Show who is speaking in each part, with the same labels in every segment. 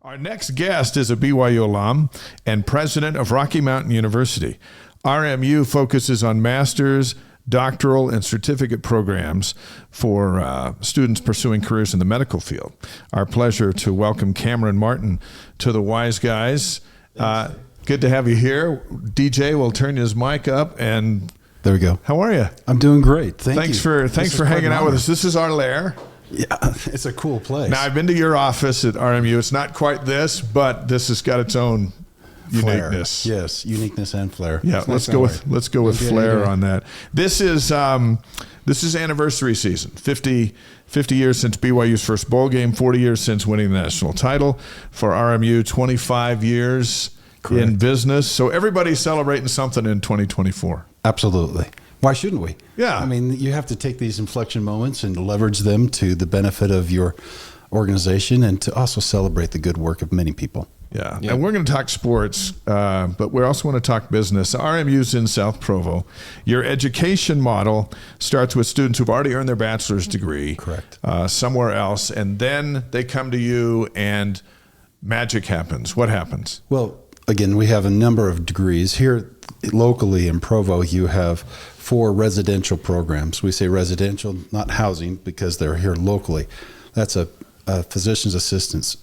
Speaker 1: Our next guest is a BYU alum and president of Rocky Mountain University. RMU focuses on master's, doctoral, and certificate programs for students pursuing careers in the medical field. Our pleasure to welcome Cameron Martin to the Wise Guys. Good to have you here. DJ will turn his mic up, and
Speaker 2: there we go.
Speaker 1: How are you?
Speaker 2: I'm doing great. Thanks
Speaker 1: for hanging out with us. This is our lair.
Speaker 2: Yeah, it's a cool place.
Speaker 1: Now, I've been to your office at RMU. It's not quite this, but this has got its own
Speaker 2: flair.
Speaker 1: uniqueness.
Speaker 2: Yes, uniqueness and flair.
Speaker 1: Yeah, let's go with flair on that. This is anniversary season. 50 years since BYU's first bowl game, 40 years since winning the national title. For RMU, 25 years in business. So everybody's celebrating something in 2024.
Speaker 2: Absolutely. Why shouldn't we?
Speaker 1: Yeah.
Speaker 2: I mean, you have to take these inflection moments and leverage them to the benefit of your organization and to also celebrate the good work of many people.
Speaker 1: Yeah. And we're going to talk sports, but we also want to talk business. RMU's in South Provo. Your education model starts with students who've already earned their bachelor's degree.
Speaker 2: Correct.
Speaker 1: Somewhere else, and then they come to you and magic happens. What happens?
Speaker 2: Well, again, we have a number of degrees. Here locally in Provo, you have 4 residential programs. We say residential, not housing, because they're here locally. That's a physician's assistants,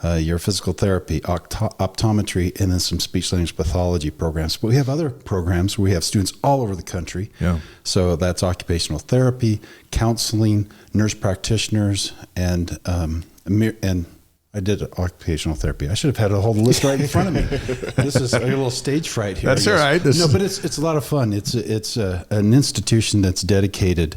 Speaker 2: your physical therapy, optometry, and then some speech language pathology programs. But we have other programs where we have students all over the country.
Speaker 1: Yeah.
Speaker 2: So that's occupational therapy, counseling, nurse practitioners, and I did occupational therapy. I should have had a whole list right in front of me. This is a little stage fright here.
Speaker 1: That's all right.
Speaker 2: No, but it's a lot of fun. It's an institution that's dedicated,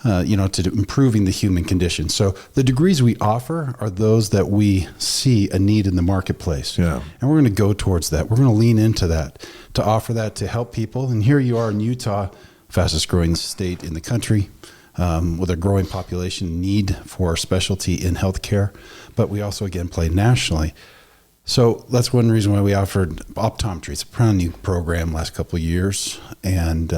Speaker 2: to improving the human condition. So the degrees we offer are those that we see a need in the marketplace.
Speaker 1: Yeah.
Speaker 2: And we're going to go towards that. We're going to lean into that to offer that to help people. And here you are in Utah, fastest growing state in the country. With a growing population need for specialty in healthcare, but we also, again, play nationally. So that's one reason why we offered optometry. It's a brand new program last couple of years, and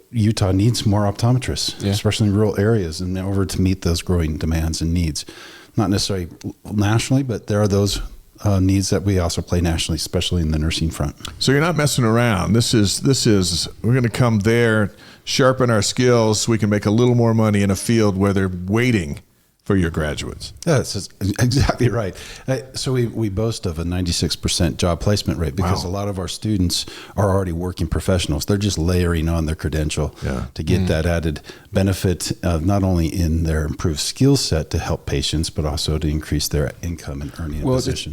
Speaker 2: Utah needs more optometrists, especially in rural areas, in order to meet those growing demands and needs. Not necessarily nationally, but there are those needs that we also play nationally, especially in the nursing front.
Speaker 1: So you're not messing around. This is we're going to come there, sharpen our skills so we can make a little more money in a field where they're waiting for your graduates.
Speaker 2: That's exactly right. So we boast of a 96% job placement rate because a lot of our students are already working professionals. They're just layering on their credential to get that added benefit of not only in their improved skill set to help patients, but also to increase their income and earning a position.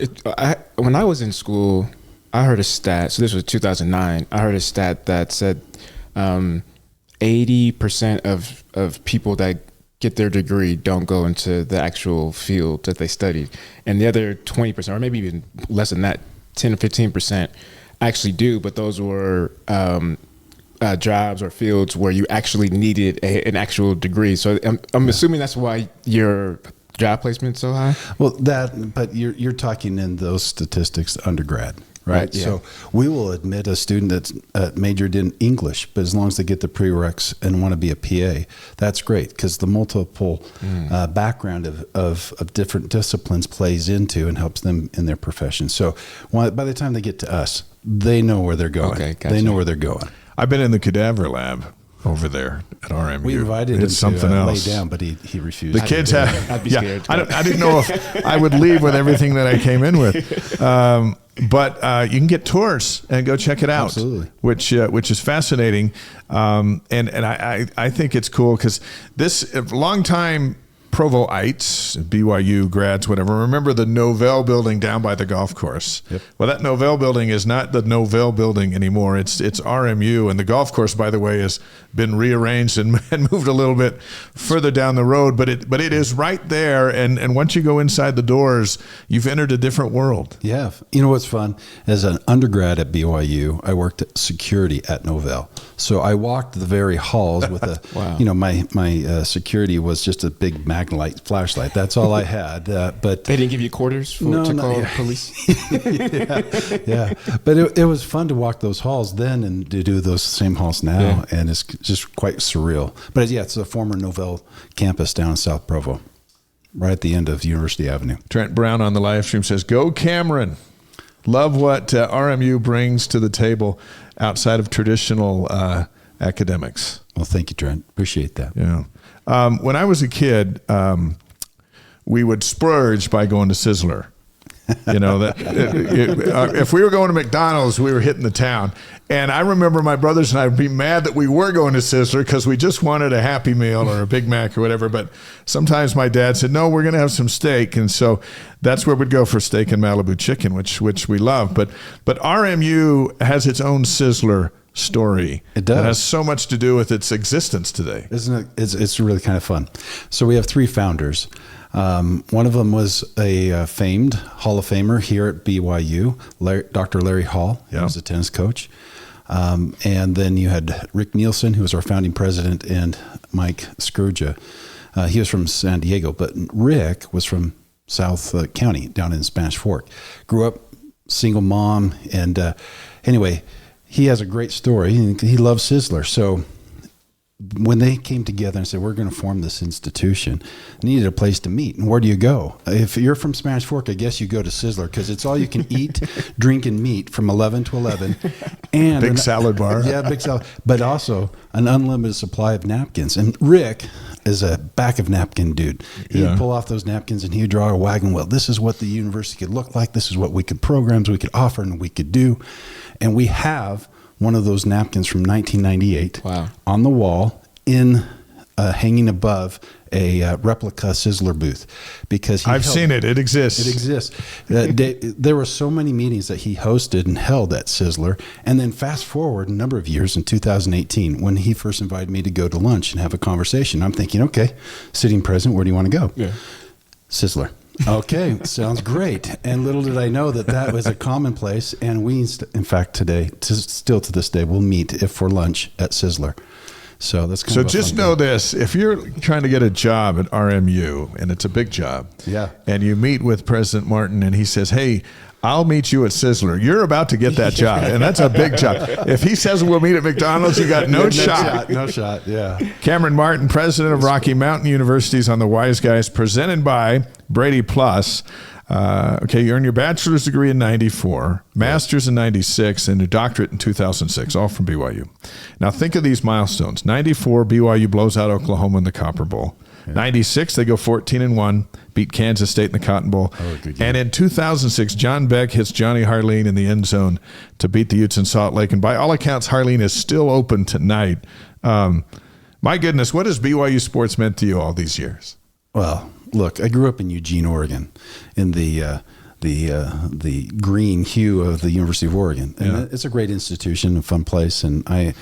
Speaker 3: When I was in school, I heard a stat. So this was 2009. I heard a stat that said 80% of people that get their degree don't go into the actual field that they studied. And the other 20%, or maybe even less than that, 10 or 15% actually do, but those were jobs or fields where you actually needed an actual degree. So I'm assuming that's why your job placement's so high?
Speaker 2: Well, but you're talking in those statistics undergrad. Right.
Speaker 3: Yeah.
Speaker 2: So we will admit a student that's majored in English, but as long as they get the prereqs and want to be a PA, that's great because the multiple background of different disciplines plays into and helps them in their profession. So by the time they get to us, they know where they're going.
Speaker 3: Okay, gotcha.
Speaker 2: They know where they're going.
Speaker 1: I've been in the cadaver lab over there at RMU.
Speaker 2: We invited him
Speaker 1: something
Speaker 2: to
Speaker 1: else.
Speaker 2: lay down, but he refused.
Speaker 1: The kids have.
Speaker 3: I'd be scared.
Speaker 1: I didn't know if I would leave with everything that I came in with. But you can get tours and go check it out.
Speaker 2: Absolutely.
Speaker 1: Which is fascinating. And I think it's cool because this long time Provoites, BYU grads, whatever, remember the Novell building down by the golf course.
Speaker 2: Yep.
Speaker 1: Well, that Novell building is not the Novell building anymore. It's RMU, and the golf course, by the way, has been rearranged and moved a little bit further down the road. But it is right there, and once you go inside the doors, you've entered a different world.
Speaker 2: Yeah. You know what's fun? As an undergrad at BYU, I worked at security at Novell. So I walked the very halls with
Speaker 3: Wow.
Speaker 2: My security was just a big Magnite flashlight. That's all I had. But
Speaker 3: They didn't give you quarters to call police?
Speaker 2: yeah. But it was fun to walk those halls then and to do those same halls now. And it's just quite surreal. But it's a former Novell campus down in South Provo. right at the end of University Avenue.
Speaker 1: Trent Brown on the live stream says, "Go Cameron." Love what RMU brings to the table outside of traditional academics.
Speaker 2: Well, thank you, Trent. Appreciate that.
Speaker 1: Yeah. When I was a kid, we would splurge by going to Sizzler. You know, if we were going to McDonald's, we were hitting the town. And I remember my brothers and I would be mad that we were going to Sizzler because we just wanted a Happy Meal or a Big Mac or whatever. But sometimes my dad said, no, we're going to have some steak. And so that's where we'd go for steak and Malibu chicken, which we love. But RMU has its own Sizzler story.
Speaker 2: It does.
Speaker 1: It has so much to do with its existence today.
Speaker 2: Isn't it? It's really kind of fun. So we have 3 founders. One of them was a famed Hall of Famer here at BYU, Dr. Larry Hall. He was a tennis coach. And then you had Rick Nielsen, who was our founding president, and Mike Scourgia. He was from San Diego, but Rick was from South County down in Spanish Fork. Grew up single mom. And anyway, he has a great story. He loves Sizzler. So when they came together and said, we're going to form this institution, they needed a place to meet. And where do you go? If you're from Spanish Fork, I guess you go to Sizzler because it's all you can eat, drink, and meet from 11 to 11. And
Speaker 1: big salad bar.
Speaker 2: Yeah, big salad. But also an unlimited supply of napkins. And Rick is a back of napkin dude. He'd pull off those napkins and he'd draw a wagon wheel. This is what the university could look like. This is what programs we could offer and we could do. And we have one of those napkins from 1998 on the wall in hanging above a replica Sizzler booth because I've
Speaker 1: seen it. It exists.
Speaker 2: It exists. There were so many meetings that he hosted and held at Sizzler. And then fast forward a number of years in 2018 when he first invited me to go to lunch and have a conversation. I'm thinking, okay, sitting president, where do you want to go? Yeah. Sizzler. Okay, sounds great. And little did I know that was a commonplace. And we, in fact, today, still to this day, will meet for lunch at Sizzler. So that's kind of
Speaker 1: just know this: if you're trying to get a job at RMU, and it's a big job, and you meet with President Martin, and he says, "Hey, I'll meet you at Sizzler," you're about to get that job, and that's a big job. If he says we'll meet at McDonald's, you got no shot.
Speaker 2: No shot. Yeah.
Speaker 1: Cameron Martin, president of Rocky Mountain Universities, on the Wise Guys, presented by Brady Plus. You earned your bachelor's degree in 94, master's in 96, and your doctorate in 2006, all from BYU. Now think of these milestones. 94, BYU blows out Oklahoma in the Copper Bowl. 96, they go 14-1, beat Kansas State in the Cotton Bowl. And in 2006, John Beck hits Johnny Harleen in the end zone to beat the Utes in Salt Lake. And by all accounts, Harleen is still open tonight. My goodness, what has BYU sports meant to you all these years?
Speaker 2: Well, look, I grew up in Eugene, Oregon, in the green hue of the University of Oregon. And it's a great institution, a fun place. And I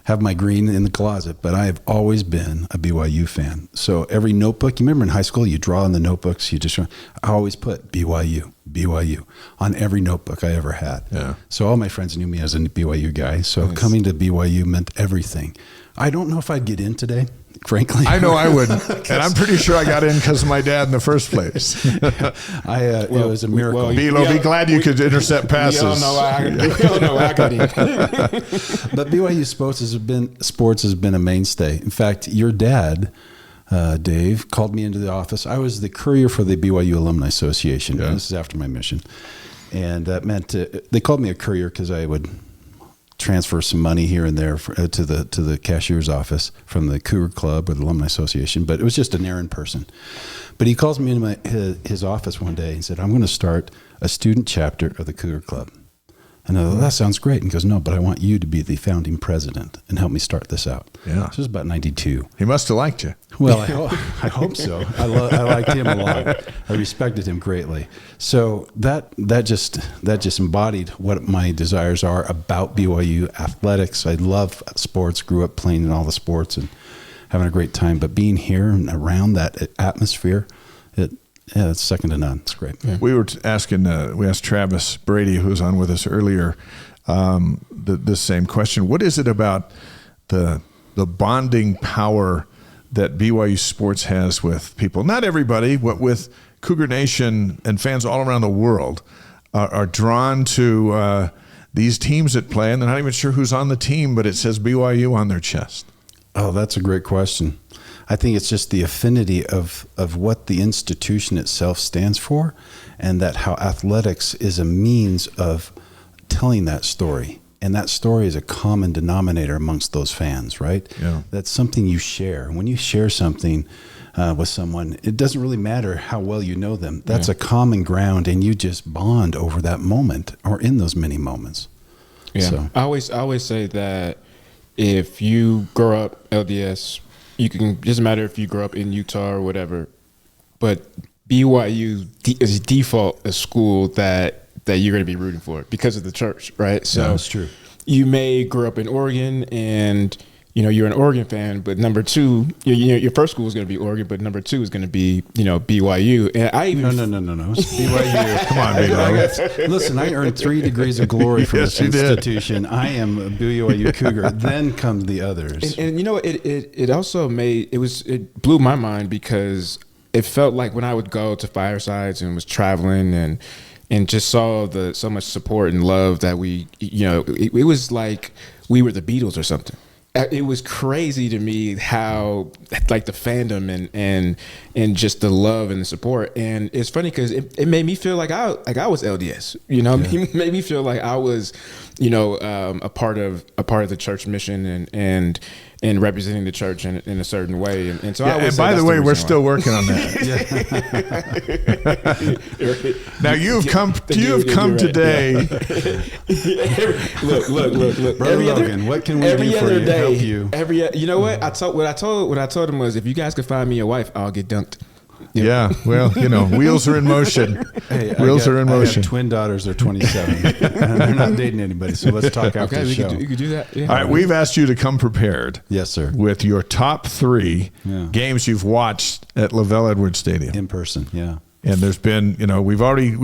Speaker 2: have my green in the closet, but I have always been a BYU fan. So every notebook, you remember in high school, you draw in the notebooks, I always put BYU on every notebook I ever had. Yeah. So all my friends knew me as a BYU guy. So coming to BYU meant everything. I don't know if I'd get in today, frankly.
Speaker 1: I know I wouldn't. And I'm pretty sure I got in because of my dad in the first place.
Speaker 2: It was a miracle.
Speaker 1: Be glad you could intercept passes.
Speaker 3: We all know I got in.
Speaker 2: But BYU sports has been a mainstay. In fact, your dad, Dave, called me into the office. I was the courier for the BYU Alumni Association. Yeah. This is after my mission. And that meant they called me a courier because I would transfer some money here and there to the cashier's office from the Cougar Club or the Alumni Association, but it was just an errand person. But he calls me into his office one day and said, I'm going to start a student chapter of the Cougar Club. And I thought, that sounds great. And he goes, no, but I want you to be the founding president and help me start this out. Yeah. This was about 92.
Speaker 1: He must have liked you.
Speaker 2: Well, I hope so. I liked him a lot. I respected him greatly. So that just embodied what my desires are about BYU athletics. I love sports, grew up playing in all the sports and having a great time. But being here and around that atmosphere, it's second to none. It's great.
Speaker 1: Yeah. We asked Travis Brady, who was on with us earlier, this same question. What is it about the bonding power that BYU sports has with people? Not everybody, but with Cougar Nation and fans all around the world are drawn to these teams that play, and they're not even sure who's on the team, but it says BYU on their chest.
Speaker 2: Oh, that's a great question. I think it's just the affinity of what the institution itself stands for, and that how athletics is a means of telling that story. And that story is a common denominator amongst those fans, right?
Speaker 1: Yeah.
Speaker 2: That's something you share. When you share something with someone, it doesn't really matter how well you know them. That's a common ground, and you just bond over that moment or in those many moments.
Speaker 3: Yeah.
Speaker 2: So.
Speaker 3: I always say that if you grow up LDS, you can, doesn't matter if you grow up in Utah or whatever, but BYU is default a school that you're going to be rooting for because of the church, right? So
Speaker 2: that's true.
Speaker 3: You may grow up in Oregon and, you're an Oregon fan, but number two, your first school is going to be Oregon, but number two is going to be, BYU. And I even
Speaker 2: No. It's BYU.
Speaker 1: Come on, big
Speaker 2: Listen, I earned 3 degrees of glory from
Speaker 1: Yes,
Speaker 2: this
Speaker 1: you did.
Speaker 2: institution. I am a BYU Cougar. Then come the others.
Speaker 3: And it also it blew my mind because it felt like when I would go to firesides and was traveling and just saw so much support and love that it was like we were the Beatles or something. It was crazy to me how like the fandom and just the love and the support. And it's funny because it made me feel like I was LDS, It made me feel like I was, a part of the church mission and representing the church in a certain way. And so
Speaker 1: and by the way, we're still working on that. Now you've come today.
Speaker 3: Look.
Speaker 2: Brother Logan, what can we do for you to help you?
Speaker 3: What I told him was, if you guys can find me a wife, I'll get dunked.
Speaker 1: Yeah, well, wheels are in motion.
Speaker 2: Hey,
Speaker 1: wheels are in
Speaker 2: I
Speaker 1: motion.
Speaker 2: have twin daughters. They're 27. And they're not dating anybody. So let's talk after the show.
Speaker 3: You could do that. Yeah.
Speaker 1: All right, we've asked you to come prepared.
Speaker 2: Yes, sir.
Speaker 1: With your top 3
Speaker 2: Yeah.
Speaker 1: games you've watched at LaVell Edwards Stadium.
Speaker 2: In person, yeah.
Speaker 1: And there's been, we've already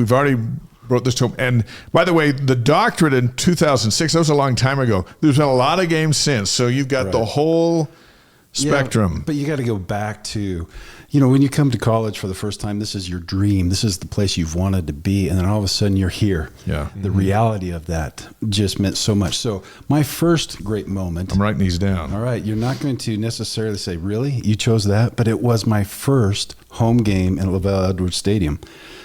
Speaker 1: wrote this to him. And by the way, the doctorate in 2006, that was a long time ago. There's been a lot of games since. So you've got the whole spectrum.
Speaker 2: Yeah, but you got to go back to, when you come to college for the first time, this is your dream. This is the place you've wanted to be. And then all of a sudden you're here.
Speaker 1: Yeah.
Speaker 2: The reality of that just meant so much. So my first great moment.
Speaker 1: I'm writing these down.
Speaker 2: All right. You're not going to necessarily say, really? You chose that? But it was my first home game in LaVell Edwards Stadium.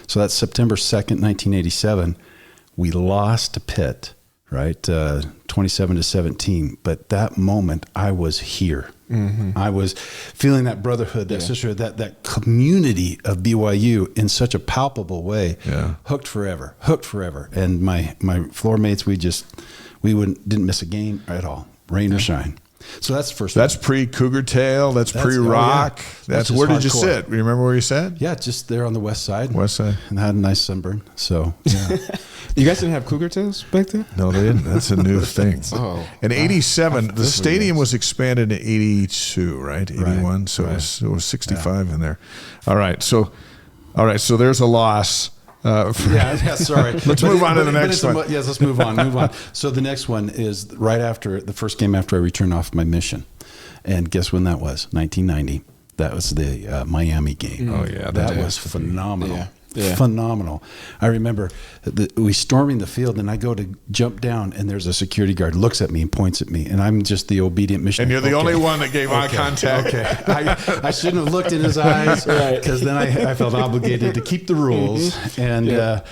Speaker 2: So that's September 2nd, 1987. We lost to Pitt, right? 27-17. But that moment, I was here. Mm-hmm. I was feeling that brotherhood, that sisterhood, that community of BYU in such a palpable way.
Speaker 1: Yeah.
Speaker 2: Hooked forever. And my floor mates, we didn't miss a game at all, rain or shine. So that's the first.
Speaker 1: That's pre-Cougar Tail. That's pre-Rock. That's where did you sit? You remember where you sat?
Speaker 2: Yeah, just there on the west side.
Speaker 1: West side.
Speaker 2: And had a nice sunburn. So, yeah.
Speaker 3: You guys didn't have Cougar Tails back then?
Speaker 1: No, they didn't. That's a new thing.
Speaker 3: Oh.
Speaker 1: In 87, the stadium was expanded in 82, right? 81.
Speaker 2: Right.
Speaker 1: So it was 65 in there. All right. So there's a loss.
Speaker 2: Sorry.
Speaker 1: Let's move on to the next one.
Speaker 2: Yes, let's move on. So the next one is right after the first game after I returned off my mission. And guess when that was? 1990. That was the Miami game.
Speaker 1: Oh, yeah.
Speaker 2: That was phenomenal.
Speaker 3: Yeah.
Speaker 2: Phenomenal. I remember we storming the field, and I go to jump down, and there's a security guard looks at me and points at me, and I'm just the obedient missionary.
Speaker 1: And you're the only one that gave eye contact.
Speaker 2: Okay. I shouldn't have looked in his eyes, because then I felt obligated to keep the rules. And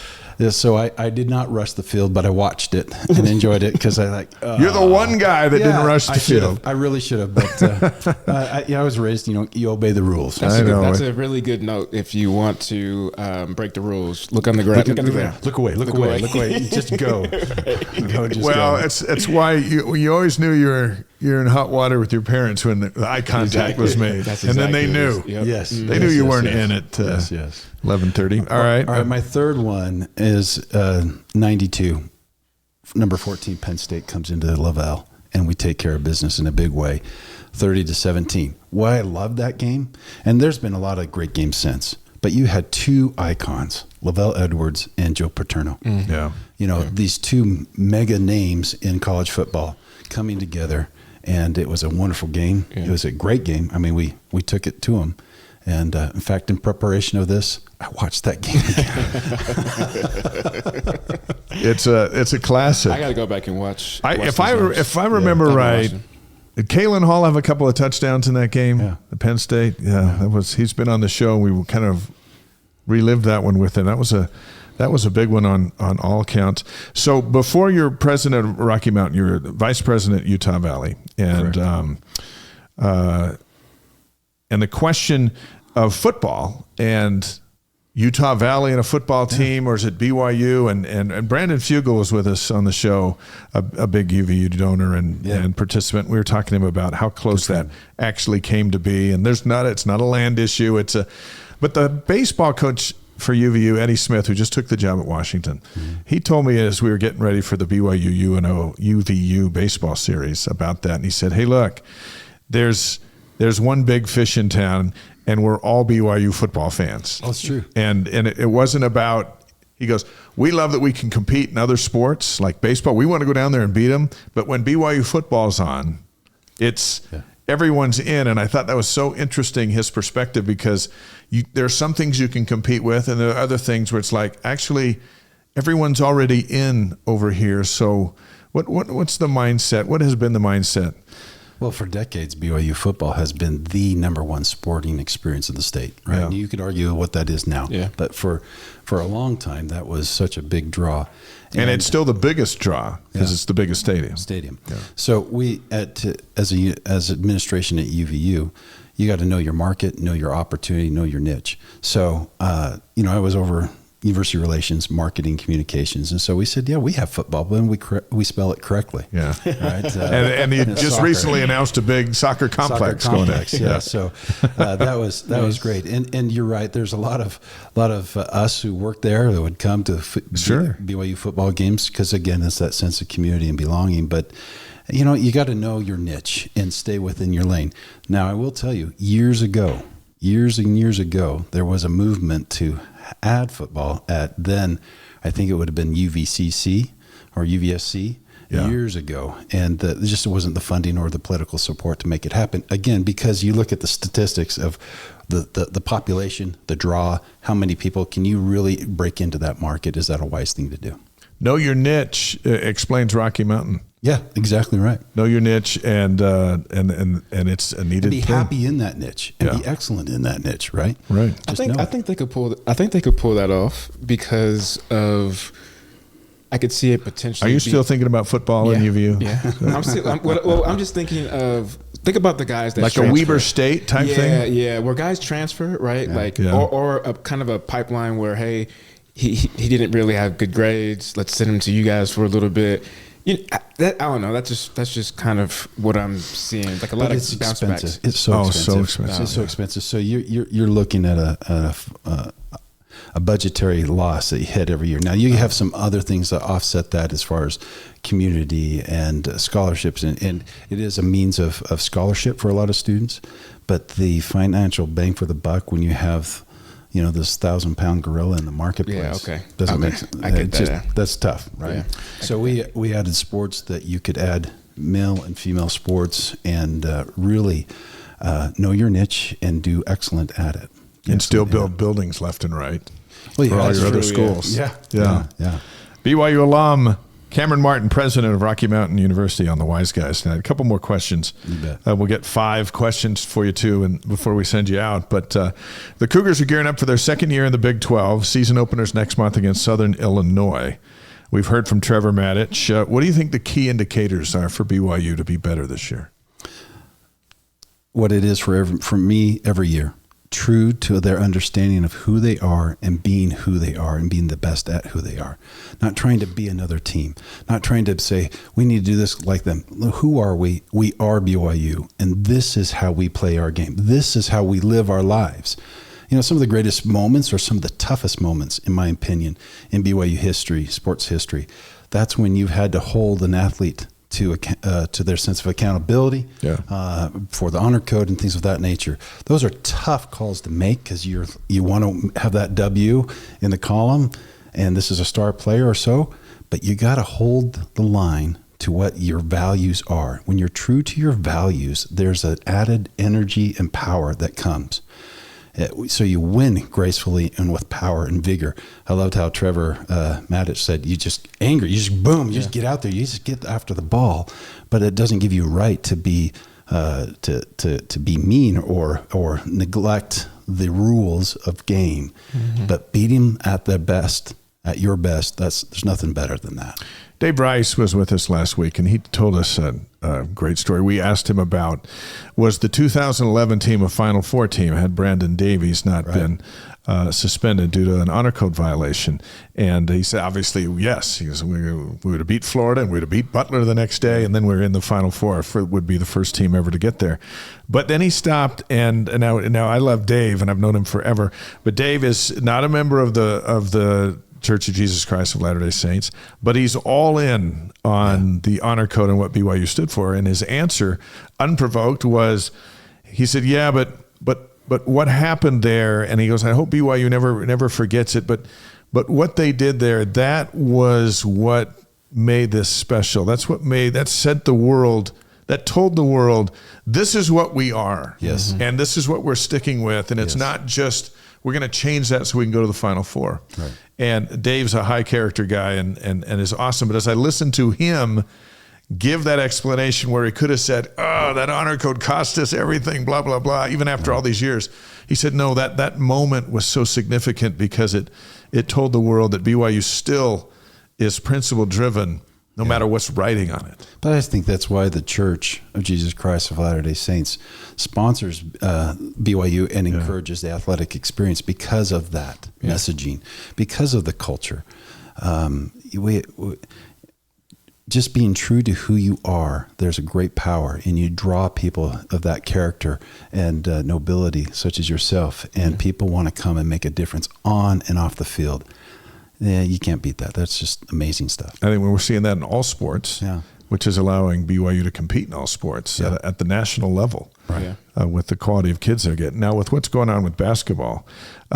Speaker 2: so I did not rush the field, but I watched it and enjoyed it because
Speaker 1: You're the one guy that didn't rush the field.
Speaker 2: I really should have, but I was raised, you obey the rules.
Speaker 3: That's a really good note. If you want to break the rules, look on the ground.
Speaker 2: Look away. Just go.
Speaker 1: It's why you always knew you're in hot water with your parents when the eye contact was made. And then they knew.
Speaker 3: Yep.
Speaker 2: Yes.
Speaker 1: They knew you weren't in it. 11:30. All right.
Speaker 2: My third one is 92. Number 14, Penn State comes into LaVell, and we take care of business in a big way, 30-17. Why I love that game, and there's been a lot of great games since, but you had 2 icons, LaVell Edwards and Joe Paterno.
Speaker 1: Yeah.
Speaker 2: These 2 mega names in college football coming together, and it was a wonderful game. Yeah. It was a great game. I mean, we took it to them. And in fact, in preparation of this, I watched that game again.
Speaker 1: It's a classic.
Speaker 3: I got to go back and watch.
Speaker 1: If I remember right, Did Kalen Hall have a couple of touchdowns in that game?
Speaker 2: Yeah.
Speaker 1: At Penn State? Yeah. He's been on the show. We kind of relived that one with him. That was a big one on all counts. So before you're president of Rocky Mountain, you're vice president at Utah Valley. And the question of football and Utah Valley and a football team, or is it BYU? And Brandon Fugel was with us on the show, a big UVU donor and participant. We were talking to him about how close that actually came to be. And it's not a land issue. But the baseball coach for UVU, Eddie Smith, who just took the job at Washington, he told me as we were getting ready for the BYU UVU baseball series about that. And he said, hey, look, there's one big fish in town, and we're all BYU football fans.
Speaker 2: Oh, it's true.
Speaker 1: And it wasn't about, he goes, we love that we can compete in other sports like baseball. We want to go down there and beat them. But when BYU football's on, it's everyone's in. And I thought that was so interesting, his perspective, because there are some things you can compete with, and there are other things where it's like, actually, everyone's already in over here. So what's the mindset? What has been the mindset?
Speaker 2: Well, for decades, BYU football has been the number one sporting experience in the state, right?
Speaker 1: Yeah.
Speaker 2: And you could argue what that is now.
Speaker 3: Yeah.
Speaker 2: But for a long time, that was such a big draw.
Speaker 1: And it's still the biggest draw because it's the biggest stadium.
Speaker 2: Yeah. So we, as administration at UVU, you got to know your market, know your opportunity, know your niche. So, I was over University Relations, Marketing, Communications. And so we said, we have football, but we spell it correctly.
Speaker 1: Yeah.
Speaker 2: Right?
Speaker 1: And you just
Speaker 2: soccer.
Speaker 1: Recently announced a big soccer complex going in.
Speaker 2: Yeah. So that was great. And you're right. There's a lot of us who work there that would come to BYU football games because, again, it's that sense of community and belonging. But you got to know your niche and stay within your lane. Now, I will tell you, years and years ago, there was a movement to add football at then, I think it would have been UVCC or UVSC years ago. And there just wasn't the funding or the political support to make it happen. Again, because you look at the statistics of the population, the draw, how many people, can you really break into that market? Is that a wise thing to do?
Speaker 1: Know your niche explains Rocky Mountain.
Speaker 2: Yeah, exactly right.
Speaker 1: Know your niche, and it's a needed
Speaker 2: and be
Speaker 1: thing.
Speaker 2: happy in that niche and be excellent in that niche, right?
Speaker 1: Right.
Speaker 3: I think they could pull that off because of. I could see it potentially.
Speaker 1: Are you still thinking about football in UVU?
Speaker 3: Yeah. I'm just thinking of. Think about the guys that
Speaker 1: like transfer. A Weber State type thing.
Speaker 3: Yeah, where guys transfer, right? Or a kind of a pipeline where He didn't really have good grades. Let's send him to you guys for a little bit. I don't know. That's just kind of what I'm seeing. Like a lot of bounce backs.
Speaker 2: It's so expensive.
Speaker 1: expensive.
Speaker 2: It's so expensive. So you're looking at a budgetary loss that you hit every year. Now you have some other things that offset that as far as community and scholarships, and it is a means of scholarship for a lot of students. But the financial bang for the buck when you have this 1,000-pound gorilla in the marketplace. Doesn't make sense.
Speaker 3: I get that.
Speaker 2: That's tough, right? Yeah. So we added sports that you could add male and female sports and really know your niche and do excellent at it.
Speaker 1: And still build buildings left and right
Speaker 2: for
Speaker 1: all your other schools.
Speaker 2: Yeah.
Speaker 1: BYU alum Cameron Martin, president of Rocky Mountain University, on the Wise Guys tonight. A couple more questions.
Speaker 2: You bet.
Speaker 1: We'll get 5 questions for you, too, and before we send you out. But the Cougars are gearing up for their second year in the Big 12. Season openers next month against Southern Illinois. We've heard from Trevor Matich. What do you think the key indicators are for BYU to be better this year?
Speaker 2: What it is for me every year. True to their understanding of who they are and being who they are and being the best at who they are. Not trying to be another team. Not trying to say, we need to do this like them. Who are we? We are BYU. And this is how we play our game. This is how we live our lives. Some of the greatest moments or some of the toughest moments, in my opinion, in BYU history, sports history, that's when you've had to hold an athlete to their sense of accountability, for the honor code and things of that nature. Those are tough calls to make because you want to have that W in the column, and this is a star player or so, but you got to hold the line to what your values are. When you're true to your values, there's an added energy and power that comes. So you win gracefully and with power and vigor. I loved how Trevor Maddich said, you just angry, you just boom, you just get out there, you just get after the ball, but it doesn't give you right to be to be mean or neglect the rules of game. But beat him at their best, at your best. There's nothing better than that.
Speaker 1: Dave Rice was with us last week, and he told us a great story. We asked him about, was the 2011 team a Final Four team had Brandon Davies not been suspended due to an honor code violation? And he said, obviously, yes. He goes, we would have beat Florida, and we would have beat Butler the next day, and then we were in the Final Four. Would be the first team ever to get there. But then he stopped, and now I love Dave, and I've known him forever. But Dave is not a member of the Church of Jesus Christ of Latter-day Saints, but he's all in on the honor code and what BYU stood for. And his answer, unprovoked, was, he said, yeah, but what happened there? And he goes, I hope BYU never forgets it. But what they did there, that was what made this special. That set the world, that told the world, this is what we are.
Speaker 2: Yes.
Speaker 1: And this is what we're sticking with. And it's not just, we're going to change that so we can go to the Final Four.
Speaker 2: Right.
Speaker 1: And Dave's a high character guy and is awesome. But as I listened to him give that explanation where he could have said, oh, that honor code cost us everything, blah, blah, blah, even after all these years, he said, no, that moment was so significant because it told the world that BYU still is principle driven no matter what's writing on it.
Speaker 2: But I think that's why the Church of Jesus Christ of Latter-day Saints sponsors BYU and encourages the athletic experience because of that messaging, because of the culture. Just being true to who you are, there's a great power, and you draw people of that character and nobility, such as yourself, and people want to come and make a difference on and off the field. Yeah, you can't beat that. That's just amazing stuff.
Speaker 1: I think we're seeing that in all sports, which is allowing BYU to compete in all sports at the national level, with the quality of kids they're getting. Now, with what's going on with basketball,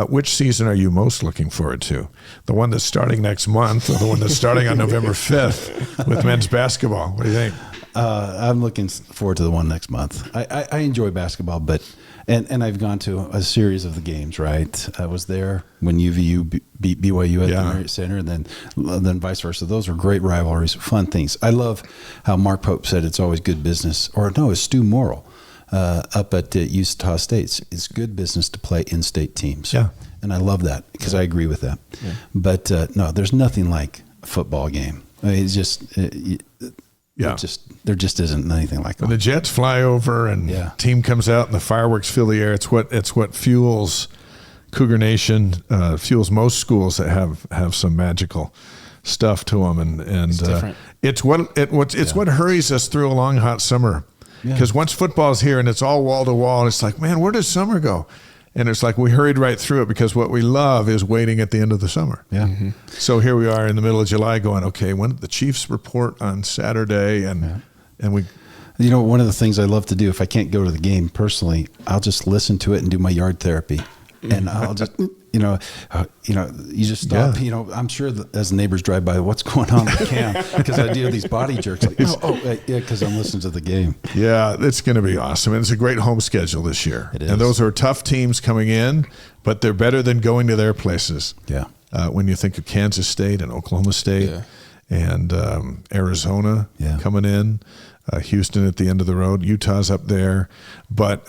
Speaker 1: which season are you most looking forward to? The one that's starting next month or the one that's starting on November 5th with men's basketball? What do you think?
Speaker 2: I'm looking forward to the one next month. I enjoy basketball, but and I've gone to a series of the games. Right, I was there when UVU beat BYU at the Marriott Center, and then vice versa. Those are great rivalries, fun things. I love how Mark Pope said it's always good business, or no, it's Stu Morrill up at Utah State. It's good business to play in-state teams. Yeah, and I love that because I agree with that. Yeah. But no, there's nothing like a football game. I mean, it's just. There just isn't anything like that.
Speaker 1: When the jets fly over and team comes out and the fireworks fill the air, it's what fuels Cougar Nation, fuels most schools that have some magical stuff to them, and it's what hurries us through a long hot summer. Because once football's here and it's all wall to wall, and it's like, man, where does summer go? And it's like we hurried right through it because what we love is waiting at the end of the summer. Yeah. Mm-hmm. So here we are in the middle of July going, okay, when did the Chiefs report on Saturday? And we...
Speaker 2: You know, one of the things I love to do, if I can't go to the game personally, I'll just listen to it and do my yard therapy. And I'll just, you just stop. Yeah. I'm sure that as the neighbors drive by, what's going on with Cam? Because I do these body jerks. Like, because I'm listening to the game.
Speaker 1: Yeah, it's going to be awesome. And it's a great home schedule this year. It is. And those are tough teams coming in, but they're better than going to their places.
Speaker 2: Yeah.
Speaker 1: When you think of Kansas State and Oklahoma State and Arizona coming in. Houston at the end of the road, Utah's up there, but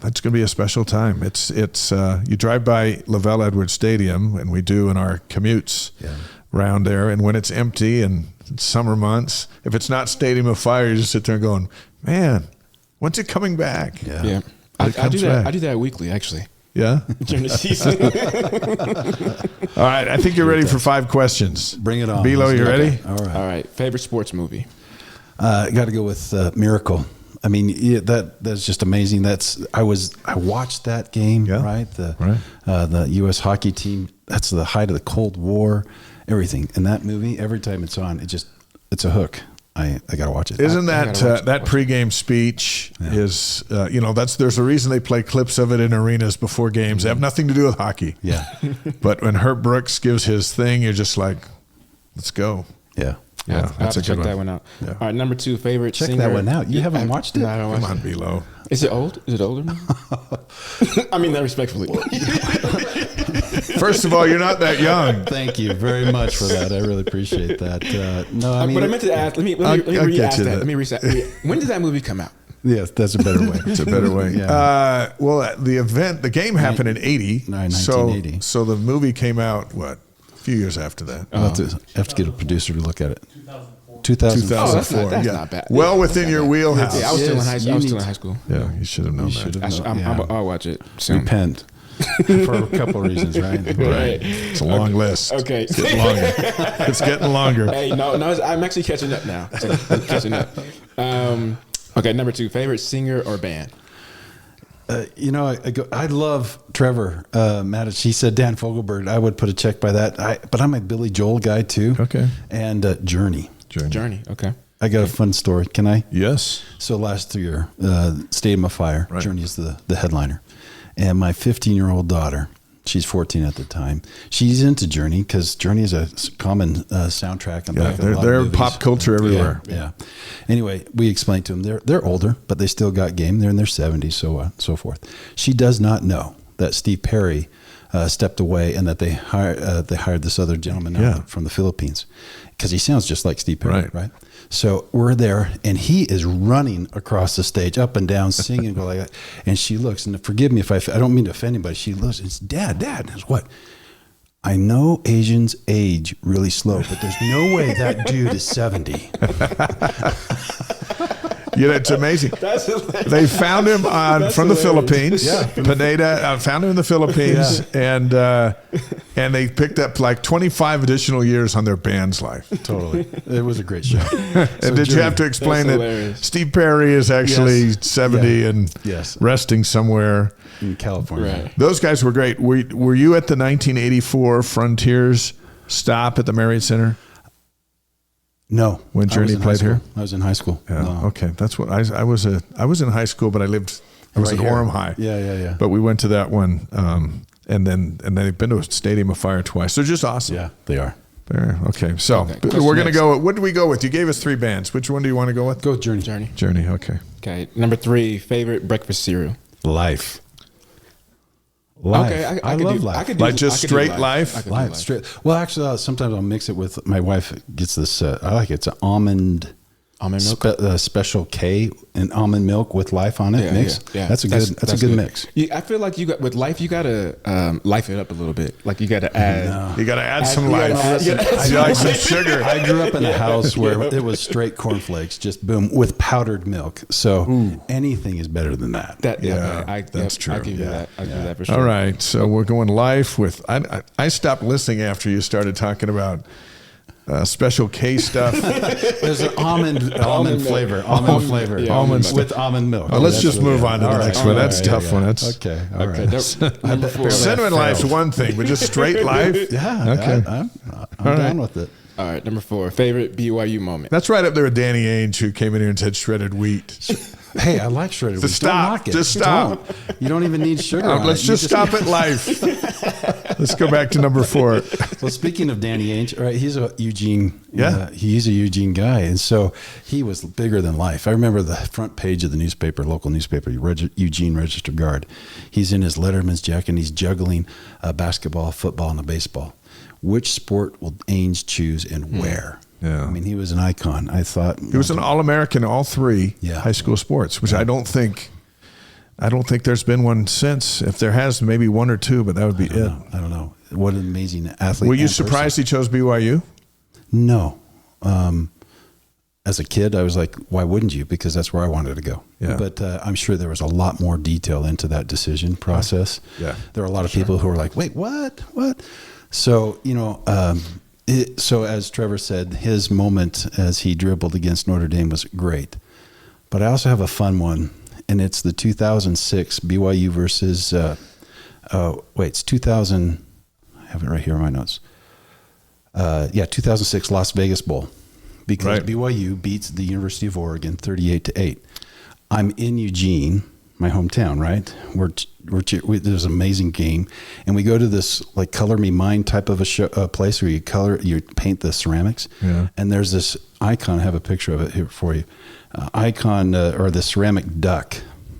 Speaker 1: it's going to be a special time. It's you drive by LaVell Edwards Stadium, and we do in our commutes around there, and when it's empty and it's summer months, if it's not Stadium of Fire, you just sit there going, man, when's it coming back?
Speaker 3: Yeah. I do that. I do that weekly, actually.
Speaker 1: Yeah?
Speaker 3: During the season.
Speaker 1: All right, I think you're ready for 5 questions.
Speaker 2: Bring it on.
Speaker 1: Bilo, you ready?
Speaker 2: All
Speaker 3: right. Favorite sports movie?
Speaker 2: Got to go with Miracle. I mean, that's just amazing. I watched that game, right? The U.S. hockey team. That's the height of the Cold War. Everything in that movie. Every time it's on, it's a hook. I got to watch it.
Speaker 1: Isn't that pregame speech is there's a reason they play clips of it in arenas before games. They have nothing to do with hockey.
Speaker 2: Yeah.
Speaker 1: But when Herb Brooks gives his thing, you're just like, let's go.
Speaker 2: Yeah.
Speaker 1: Yeah,
Speaker 3: I have to check that one out.
Speaker 1: Yeah.
Speaker 3: All right, number 2, favorite
Speaker 2: Check
Speaker 3: singer.
Speaker 2: that one out. You haven't watched it?
Speaker 3: No, I don't
Speaker 1: Come
Speaker 3: watch
Speaker 1: on,
Speaker 3: it.
Speaker 1: Bilo.
Speaker 3: Is it old? Is it older now? I mean that respectfully.
Speaker 1: First of all, you're not that young.
Speaker 2: Thank you very much for that. I really appreciate that. No, I mean,
Speaker 3: but I meant to ask. Let me
Speaker 1: I'll
Speaker 3: re-ask
Speaker 1: get you
Speaker 3: that.
Speaker 1: that.
Speaker 3: Let me reset. When did that movie come out?
Speaker 2: yes, that's a better way.
Speaker 1: It's a better way.
Speaker 2: Yeah.
Speaker 1: Well, the game happened in 80.
Speaker 2: 1980.
Speaker 1: So the movie came out, what, a few years after that.
Speaker 2: I'll have to get a producer to look at it. 2004.
Speaker 3: Oh, that's
Speaker 1: 2004.
Speaker 3: that's
Speaker 1: yeah.
Speaker 3: not bad.
Speaker 1: Well
Speaker 3: Yeah,
Speaker 1: within
Speaker 3: that's
Speaker 1: your
Speaker 3: not bad.
Speaker 1: wheelhouse.
Speaker 3: Yeah, I was still in high school.
Speaker 2: You
Speaker 3: I was still
Speaker 2: need-
Speaker 3: in high school.
Speaker 1: Yeah, you should have known
Speaker 2: You
Speaker 1: that.
Speaker 2: should have known.
Speaker 3: I'll watch it soon.
Speaker 2: Repent for a couple of reasons, right?
Speaker 3: Right.
Speaker 1: It's a long list.
Speaker 3: Okay.
Speaker 1: It's getting longer. It's getting longer.
Speaker 3: Hey, no, I'm actually catching up now. I'm catching up. Okay, number 2, favorite singer or band?
Speaker 2: I love Trevor Maddich. He said Dan Fogelberg. I would put a check by that. But I'm a Billy Joel guy too.
Speaker 1: Okay.
Speaker 2: And Journey.
Speaker 3: Journey. Okay.
Speaker 2: I got a fun story. Can I?
Speaker 1: Yes.
Speaker 2: So last year, Stadium of Fire,
Speaker 1: Right.
Speaker 2: Journey is the headliner. And my 15-year-old daughter, she's 14 at the time, she's into Journey because Journey is a common soundtrack. On
Speaker 1: Yeah,
Speaker 2: back of a lot of
Speaker 1: they're
Speaker 2: movies.
Speaker 1: pop culture everywhere.
Speaker 2: Yeah. Anyway, we explained to them they're older, but they still got game. They're in their 70s, so forth. She does not know that Steve Perry stepped away and that they hired this other gentleman out from the Philippines because he sounds just like Steve Perry, right? So we're there, and he is running across the stage, up and down, singing, and go like that. And she looks, and forgive me if I don't mean to offend anybody. She looks, and it's Dad. It's what? I know Asians age really slow, but there's no way that dude is 70.
Speaker 1: It's amazing. They found him from the Philippines. Yeah, Pineda found him in the Philippines, and they picked up like 25 additional years on their band's life.
Speaker 2: Totally, it was a great show.
Speaker 1: And did you have to explain that Steve Perry is actually 70 and resting somewhere
Speaker 2: in California?
Speaker 3: Right.
Speaker 1: Those guys were great. Were you at the 1984 Frontiers stop at the Marriott Center?
Speaker 2: No,
Speaker 1: when Journey played here,
Speaker 2: I was in high school.
Speaker 1: Yeah,
Speaker 2: no.
Speaker 1: okay, that's what I was in high school, but I was
Speaker 2: Right
Speaker 1: at
Speaker 2: here.
Speaker 1: Orem High.
Speaker 2: Yeah.
Speaker 1: But we went to that one, and they've been to a Stadium of Fire twice. They're just awesome.
Speaker 2: Yeah, they are.
Speaker 1: Okay, so we're gonna go. What did we go with? You gave us 3 bands. Which one do you want to go with?
Speaker 2: Go with Journey.
Speaker 1: Journey. Okay.
Speaker 3: Okay. Number 3, favorite breakfast cereal.
Speaker 2: Life.
Speaker 3: Okay,
Speaker 2: I love Life.
Speaker 3: I could do
Speaker 1: Like just
Speaker 3: I could do
Speaker 1: straight Life?
Speaker 3: I could do
Speaker 2: Life straight. Well, actually, sometimes I'll mix it with my wife. Gets this. I like it. It's an almond
Speaker 3: milk.
Speaker 2: Special K and almond milk with Life on it. Mix.
Speaker 3: Yeah.
Speaker 2: That's a good mix.
Speaker 3: I feel like with Life, you gotta life it up a little bit. Like you gotta add.
Speaker 1: You got to add some life. You like some sugar.
Speaker 2: I grew up in a house where it was straight cornflakes, just boom, with powdered milk. So anything is better than that.
Speaker 1: That's true.
Speaker 3: I'll give you that. I'll give you that for sure.
Speaker 1: All right, so we're going Life with. I stopped listening after you started talking about Special K stuff.
Speaker 2: There's an almond flavor. Almond flavor.
Speaker 3: Yeah,
Speaker 2: Almonds with almond milk.
Speaker 1: Well, let's just move on to the next one. That's a tough one. That's
Speaker 2: okay. All right.
Speaker 3: Number 4.
Speaker 1: Cinnamon Life's one thing, but just straight Life.
Speaker 2: Yeah.
Speaker 1: Okay.
Speaker 2: I'm down with it.
Speaker 3: All right. Number 4, favorite BYU moment.
Speaker 1: That's right up there with Danny Ainge, who came in here and said shredded wheat.
Speaker 2: Hey, I like shredded wheat.
Speaker 1: Just stop.
Speaker 2: Don't knock it.
Speaker 1: Just stop.
Speaker 2: Don't. You don't even need sugar. on
Speaker 1: Let's
Speaker 2: it.
Speaker 1: just stop at Life. Let's go back to number 4.
Speaker 2: Well, speaking of Danny Ainge, right? He's a Eugene.
Speaker 1: Yeah.
Speaker 2: He's a Eugene guy, and so he was bigger than life. I remember the front page of the newspaper, local newspaper, Eugene Register Guard. He's in his Letterman's jacket, and he's juggling a basketball, football, and a baseball. Which sport will Ainge choose and where?
Speaker 1: Yeah.
Speaker 2: I mean, he was an icon. I thought
Speaker 1: He was an All-American in all 3 high school sports, which I don't think there's been one since. If there has, maybe 1 or 2, but that would be it.
Speaker 2: I don't know. What an amazing athlete.
Speaker 1: Were you
Speaker 2: and person.
Speaker 1: surprised he chose BYU?
Speaker 2: No. As a kid, I was like, why wouldn't you? Because that's where I wanted to go.
Speaker 1: Yeah.
Speaker 2: But I'm sure there was a lot more detail into that decision process.
Speaker 1: Yeah.
Speaker 2: There were a lot of people who were like, wait, what? So, so as Trevor said, his moment as he dribbled against Notre Dame was great. But I also have a fun one, and it's the 2006 BYU versus, it's 2000, I have it right here in my notes. 2006 Las Vegas Bowl, because BYU beats the University of Oregon 38-8. I'm in Eugene, my hometown, right? There's an amazing game, and we go to this like Color Me Mine type of a place where you paint the ceramics.
Speaker 1: Yeah.
Speaker 2: And there's this icon. I have a picture of it here for you. Or the ceramic duck,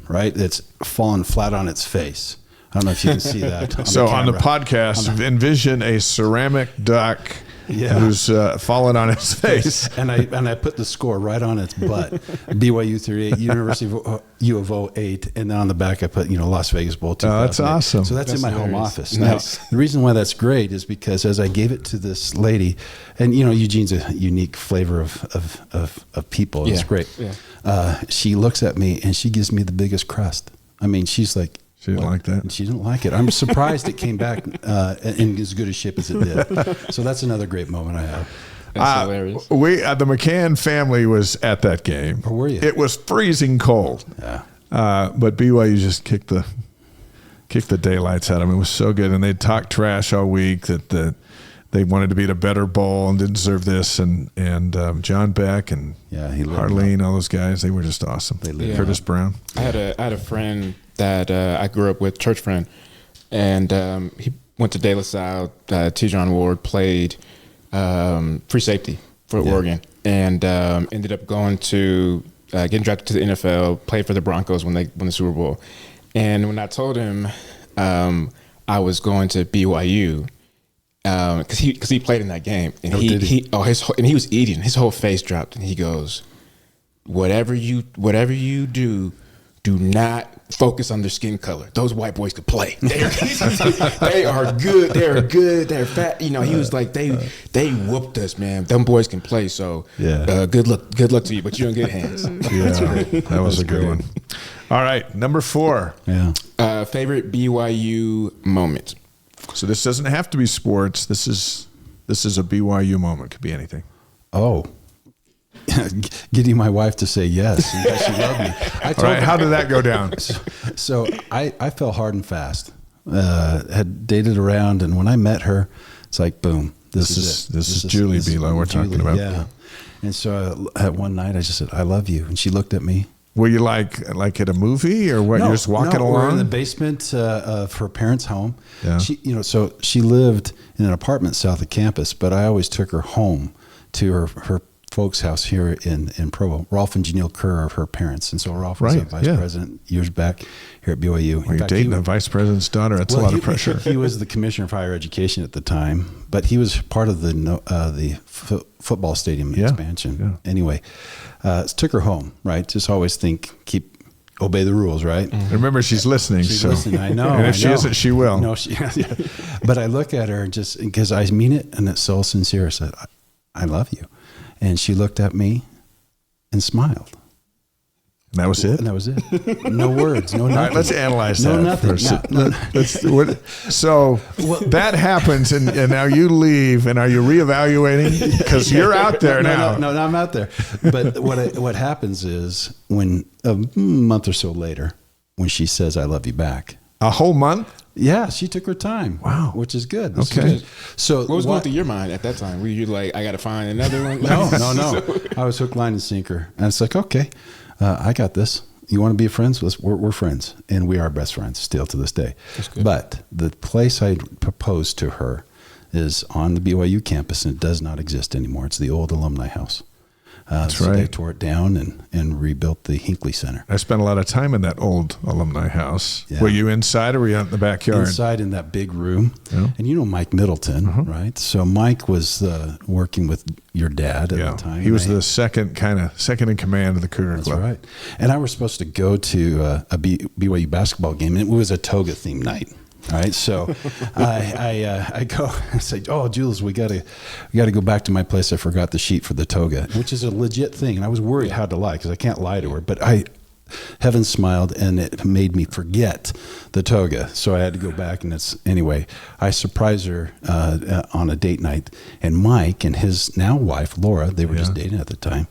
Speaker 2: right? It's fallen flat on its face. I don't know if you can see that.
Speaker 1: So on the podcast, envision a ceramic duck who's fallen on its face.
Speaker 2: and I put the score right on its butt. BYU 38, University of U of O 8, and then on the back I put Las Vegas Bowl 2008.
Speaker 1: Oh, that's awesome.
Speaker 2: So that's in my home office.
Speaker 3: Nice.
Speaker 2: Now, the reason why that's great is because as I gave it to this lady, and Eugene's a unique flavor of people. It's great. Yeah. She looks at me and she gives me the biggest crust. I mean, she's like,
Speaker 1: she didn't like that.
Speaker 2: She didn't like it. I'm surprised it came back in as good a shape as it did. So that's another great moment I have.
Speaker 3: That's hilarious.
Speaker 1: The McCann family was at that game.
Speaker 2: Where were you?
Speaker 1: It was freezing cold.
Speaker 2: Yeah.
Speaker 1: But BYU just kicked the daylights out of them. It was so good, and they talked trash all week that they wanted to be at a better bowl and didn't deserve this. And John Beck and Harleen, all those guys, they were just awesome. Curtis Brown. I
Speaker 3: had a friend that I grew up with, church friend, and he went to De La Salle. T-John Ward played free safety for Oregon, and ended up going to getting drafted to the NFL. Played for the Broncos when they won the Super Bowl. And when I told him I was going to BYU, because he played in that game, and he was eating. His whole face dropped, and he goes, "Whatever you do not focus on their skin color. Those white boys could play. They are good. They're good. They're fat." He was like, they whooped us, man. Them boys can play. So good luck to you, but you're in good hands.
Speaker 1: Yeah, that was a good one. All right, number 4.
Speaker 2: Yeah.
Speaker 3: Favorite BYU moment.
Speaker 1: So this doesn't have to be sports. This is a BYU moment. Could be anything.
Speaker 2: Oh. Getting my wife to say yes because she loved me. I told her,
Speaker 1: how did that go down?
Speaker 2: So I fell hard and fast. Had dated around, and when I met her, it's like boom. This is Julie Bilo we're talking about. Yeah. And so at one night I just said, "I love you," and she looked at me.
Speaker 1: Were you like at a movie or what?
Speaker 2: No,
Speaker 1: You're just walking along?
Speaker 2: We're in the basement of her parents' home.
Speaker 1: Yeah.
Speaker 2: So she lived in an apartment south of campus, but I always took her home to her folks' house here in Provo. Rolf and Janelle Kerr are her parents, and so Rolf was a vice president years back here at BYU.
Speaker 1: You're dating a vice president's daughter. That's a lot of pressure.
Speaker 2: He was the commissioner of higher education at the time, but he was part of the football stadium expansion. Yeah. Anyway, took her home. Right, just always obey the rules. Right.
Speaker 1: Mm-hmm. Remember, she's listening.
Speaker 2: She's listening. I know.
Speaker 1: And if she isn't, she will.
Speaker 2: No, But I look at her just because I mean it, and it's so sincere. I said, "I love you." And she looked at me and smiled.
Speaker 1: And that was it?
Speaker 2: And that was it. No words, no nothing.
Speaker 1: All right, let's analyze that.
Speaker 2: No nothing.
Speaker 1: That happens, and now you leave, and are you reevaluating? Because you're out there now.
Speaker 2: No, I'm out there. But what happens is when a month or so later, when she says, "I love you" back.
Speaker 1: A whole month?
Speaker 2: Yeah, she took her time.
Speaker 1: Wow.
Speaker 2: Which is good.
Speaker 1: Okay.
Speaker 2: So
Speaker 3: what was going through your mind at that time? Were you like, I got to find another one?
Speaker 2: No. I was hook, line, and sinker. And it's like, okay, I got this. You want to be friends? We're friends. And we are best friends still to this day.
Speaker 3: That's good.
Speaker 2: But the place I proposed to her is on the BYU campus, and it does not exist anymore. It's the old alumni house.
Speaker 1: That's right.
Speaker 2: They tore it down and rebuilt the Hinckley Center.
Speaker 1: I spent a lot of time in that old alumni house. Yeah. Were you inside or were you out in the backyard?
Speaker 2: Inside in that big room. Yeah. And Mike Middleton, right? So Mike was working with your dad at the time.
Speaker 1: He was the second in command of the Cougar Club.
Speaker 2: That's right. And I was supposed to go to a BYU basketball game, and it was a toga themed night. All right, so I go and say, "Oh, Jules, we gotta go back to my place. I forgot the sheet for the toga," which is a legit thing. And I was worried how to lie because I can't lie to her. But heaven smiled, and it made me forget the toga. So I had to go back, and anyway. I surprised her on a date night, and Mike and his now wife Laura, they were just dating at the time.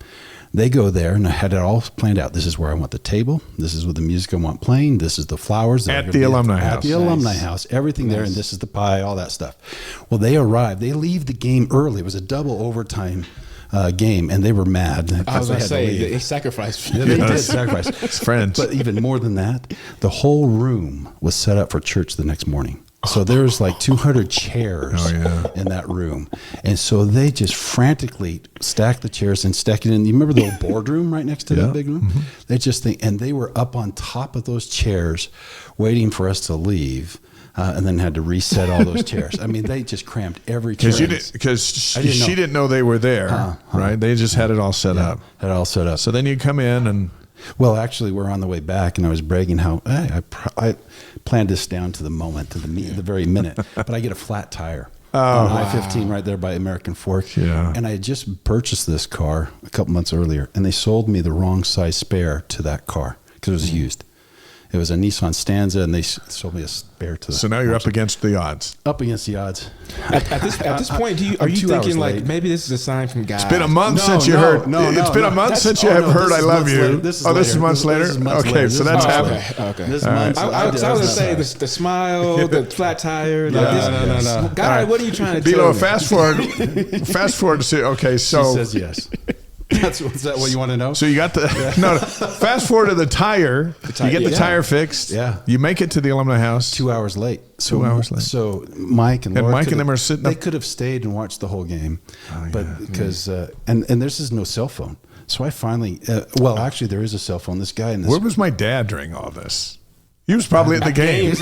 Speaker 2: They go there, and I had it all planned out. This is where I want the table. This is what the music I want playing. This is the flowers.
Speaker 1: At the alumni house.
Speaker 2: At the alumni house. Everything there, and this is the pie, all that stuff. Well, they arrive. They leave the game early. It was a double overtime game, and they were mad.
Speaker 3: I was going to
Speaker 2: They had to
Speaker 3: say,
Speaker 2: leave.
Speaker 3: they sacrificed.
Speaker 2: Yeah, they did sacrifice.
Speaker 1: It's friends.
Speaker 2: But even more than that, the whole room was set up for church the next morning. So there's like 200 chairs in that room. And so they just frantically stacked the chairs and stacked it in. You remember the old boardroom right next to that big room?
Speaker 1: Mm-hmm.
Speaker 2: They just think, and they were up on top of those chairs waiting for us to leave. And then had to reset all those chairs. I mean, they just crammed every chair.
Speaker 1: Because she didn't know they were there, right? They just had it all set up.
Speaker 2: Had it all set up.
Speaker 1: So then you come in and...
Speaker 2: Well, actually, we're on the way back, and I was bragging how I planned this down to the moment, to the very minute. But I get a flat tire on I-15 right there by American Fork.
Speaker 1: Yeah.
Speaker 2: And I had just purchased this car a couple months earlier, and they sold me the wrong size spare to that car because it was used. It was a Nissan Stanza, and they sold me a spare to that.
Speaker 1: So now you're up against the odds.
Speaker 2: Up against the odds.
Speaker 3: At this point, are you
Speaker 2: 2 hours
Speaker 3: thinking like
Speaker 2: late.
Speaker 3: maybe this is a sign from God?
Speaker 1: It's been a month since you heard. It's been a month since you have heard "I love you."
Speaker 2: This
Speaker 1: is months later. Okay, so that's happened.
Speaker 3: Okay.
Speaker 2: This month,
Speaker 3: I was going to say the smile, the flat tire. No. God, what are you trying to tell me?
Speaker 1: Fast forward to see. Okay, so
Speaker 2: she says yes. Is that what you want to know?
Speaker 1: So you got the fast forward to the tire. You get the tire fixed.
Speaker 2: Yeah.
Speaker 1: You make it to the alumni house
Speaker 2: 2 hours late.
Speaker 1: 2 hours late.
Speaker 2: So Mike and Laura
Speaker 1: them are sitting
Speaker 2: They
Speaker 1: up.
Speaker 2: could have stayed and watched the whole game, but because and there's no cell phone. So I finally actually there is a cell phone. This guy in this.
Speaker 1: Where was my dad during all this? He was probably at the game.
Speaker 2: He's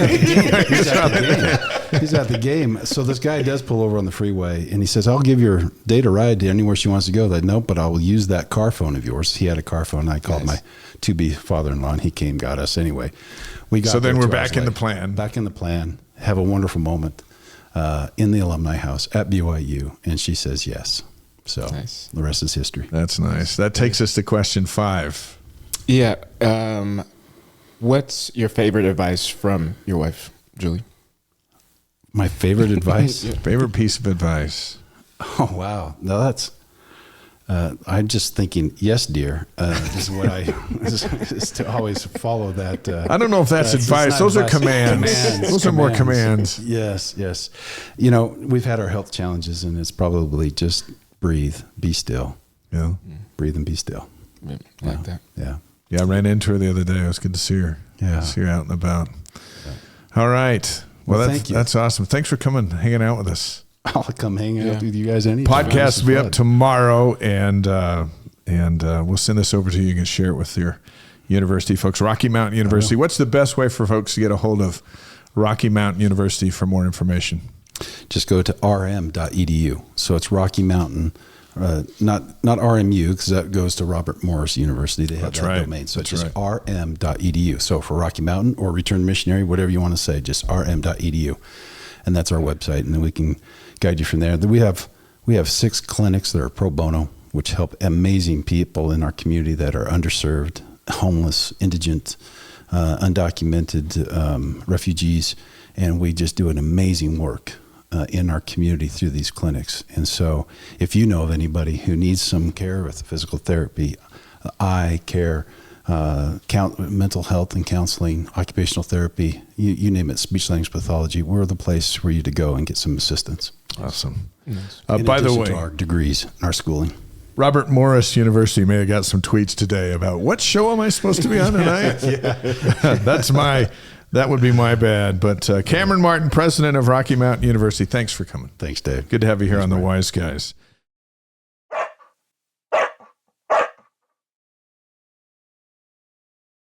Speaker 2: at the game. So this guy does pull over on the freeway, and he says, "I'll give your date a ride to anywhere she wants to go." Like, nope, but I will use that car phone of yours. He had a car phone. I called my to-be father-in-law, and he came, got us anyway. We got.
Speaker 1: So then
Speaker 2: there
Speaker 1: we're
Speaker 2: 2 hours
Speaker 1: back in the
Speaker 2: late.
Speaker 1: plan.
Speaker 2: Back in the plan. Have a wonderful moment in the alumni house at BYU, and she says yes. So the rest is history.
Speaker 1: That's nice. That takes us to question 5.
Speaker 3: Yeah. What's your favorite advice from your wife, Julie?
Speaker 2: My favorite advice?
Speaker 1: Favorite piece of advice?
Speaker 2: Oh, wow. No, that's, I'm just thinking, yes, dear, is what is to always follow that.
Speaker 1: I don't know if that's advice. Those are commands. Those are more commands.
Speaker 2: Yes. You know, we've had our health challenges, and it's probably just breathe, be still.
Speaker 1: Yeah.
Speaker 2: Breathe and be still.
Speaker 3: Yeah, I like that.
Speaker 2: Yeah.
Speaker 1: Yeah, I ran into her the other day. It was good to see her.
Speaker 2: Yeah.
Speaker 1: See her out and about. Yeah. All right. Well,
Speaker 2: thank you.
Speaker 1: That's awesome. Thanks for coming, hanging out with us.
Speaker 2: I'll come hang out with you guys anytime.
Speaker 1: Podcast will be up tomorrow, and we'll send this over to you. You can share it with your university folks. Rocky Mountain University. What's the best way for folks to get a hold of Rocky Mountain University for more information?
Speaker 2: Just go to rm.edu. So it's Rocky Mountain. Not RMU, because that goes to Robert Morris University. They have that domain. So it's just rm.edu. So for Rocky Mountain or Return Missionary, whatever you want to say, just rm.edu. And that's our website. And then we can guide you from there. We have 6 clinics that are pro bono, which help amazing people in our community that are underserved, homeless, indigent, undocumented refugees. And we just do an amazing work in our community through these clinics. And so if you know of anybody who needs some care with physical therapy, eye care, mental health and counseling, occupational therapy, you name it, speech language pathology, we're the place for you to go and get some assistance.
Speaker 1: Awesome.
Speaker 2: Nice.
Speaker 1: By the way,
Speaker 2: to our degrees and our schooling.
Speaker 1: Robert Morris University may have got some tweets today about what show am I supposed to be on tonight? That would be my bad. But Cameron Martin, president of Rocky Mountain University, thanks for coming.
Speaker 2: Thanks, Dave.
Speaker 1: Good to have you here on The Wise Guys.